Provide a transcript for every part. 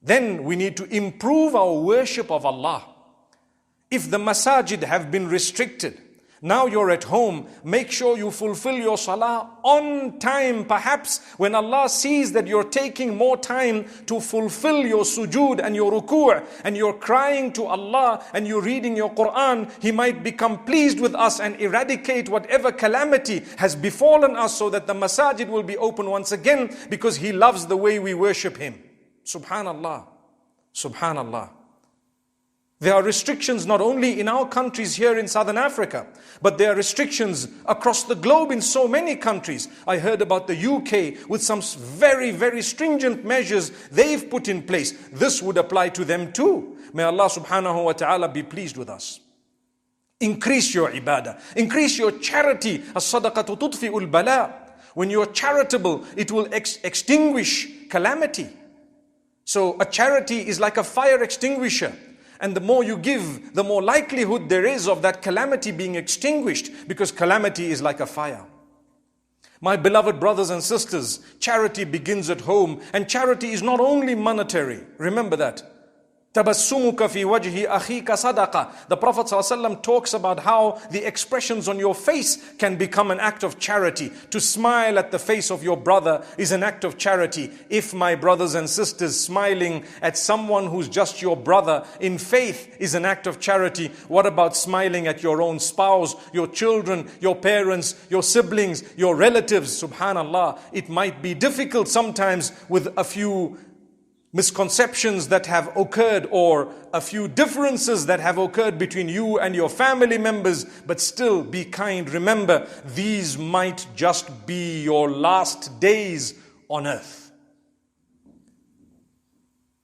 Then we need to improve our worship of Allah. If the masajid have been restricted, now you're at home, make sure you fulfill your salah on time. Perhaps when Allah sees that you're taking more time to fulfill your sujood and your ruku' and you're crying to Allah and you're reading your Quran, He might become pleased with us and eradicate whatever calamity has befallen us, so that the masajid will be open once again, because He loves the way we worship Him. Subhanallah. Subhanallah. There are restrictions not only in our countries here in Southern Africa, but there are restrictions across the globe in so many countries. I heard about the UK with some very, very stringent measures they've put in place. This would apply to them too. May Allah subhanahu wa ta'ala be pleased with us. Increase your ibadah. Increase your charity. As-sadaqatu tudfi'ul bala. When you're charitable, it will extinguish calamity. So a charity is like a fire extinguisher. And the more you give, the more likelihood there is of that calamity being extinguished, because calamity is like a fire. My beloved brothers and sisters, charity begins at home, and charity is not only monetary. Remember that. Tabassumuka fi wajhi akhika sadaqa. The Prophet ﷺ talks about how the expressions on your face can become an act of charity. To smile at the face of your brother is an act of charity. If, my brothers and sisters, smiling at someone who's just your brother in faith is an act of charity, what about smiling at your own spouse, your children, your parents, your siblings, your relatives? Subhanallah. It might be difficult sometimes with a few misconceptions that have occurred, or a few differences that have occurred between you and your family members, but still be kind. Remember, these might just be your last days on earth.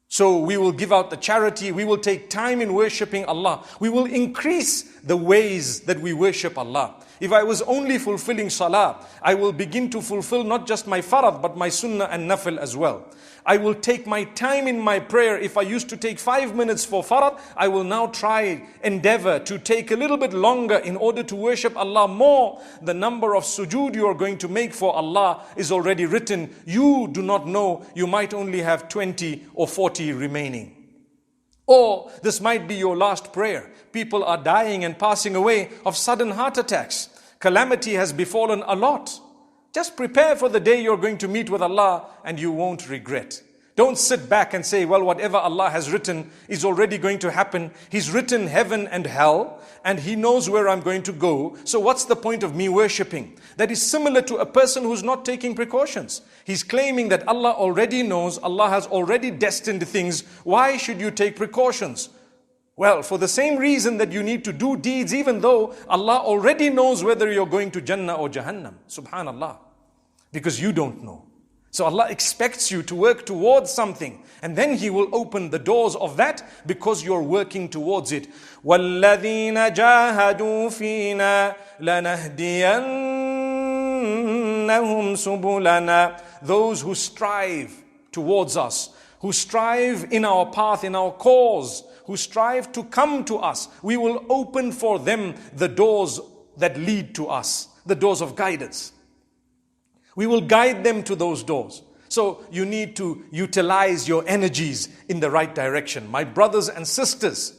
So we will give out the charity, we will take time in worshipping Allah, we will increase the ways that we worship Allah. If I was only fulfilling salah, I will begin to fulfill not just my farad, but my sunnah and nafil as well. I will take my time in my prayer. If I used to take 5 minutes for farad, I will now endeavor to take a little bit longer in order to worship Allah more. The number of sujood you are going to make for Allah is already written. You do not know, you might only have 20 or 40 remaining. Or this might be your last prayer. People are dying and passing away of sudden heart attacks. Calamity has befallen a lot. Just prepare for the day you're going to meet with Allah and you won't regret. Don't sit back and say, well, whatever Allah has written is already going to happen. He's written heaven and hell, and He knows where I'm going to go. So what's the point of me worshipping? That is similar to a person who's not taking precautions. He's claiming that Allah already knows, Allah has already destined things. Why should you take precautions? Well, for the same reason that you need to do deeds, even though Allah already knows whether you're going to Jannah or Jahannam. Subhanallah. Because you don't know. So Allah expects you to work towards something, and then He will open the doors of that because you're working towards it. وَالَّذِينَ جَاهَدُوا فِينَا لَنَهْدِيَنَّهُمْ سُبُلَنَا. Those who strive towards us, who strive in our path, in our cause, who strive to come to us, we will open for them the doors that lead to us, the doors of guidance. We will guide them to those doors. So you need to utilize your energies in the right direction. My brothers and sisters,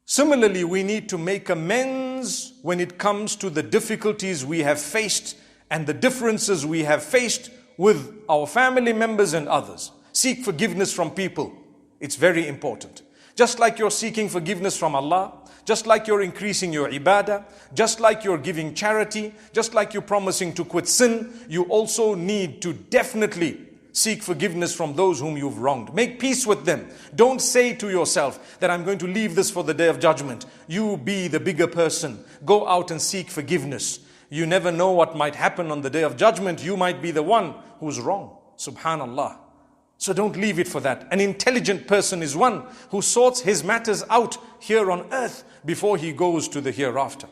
similarly, we need to make amends when it comes to the difficulties we have faced and the differences we have faced with our family members and others. Seek forgiveness from people. It's very important. Just like you're seeking forgiveness from Allah, just like you're increasing your ibadah, just like you're giving charity, just like you're promising to quit sin, you also need to definitely seek forgiveness from those whom you've wronged. Make peace with them. Don't say to yourself that I'm going to leave this for the day of judgment. You be the bigger person. Go out and seek forgiveness. You never know what might happen on the day of judgment. You might be the one who's wrong. Subhanallah. So don't leave it for that. An intelligent person is one who sorts his matters out here on earth before he goes to the hereafter.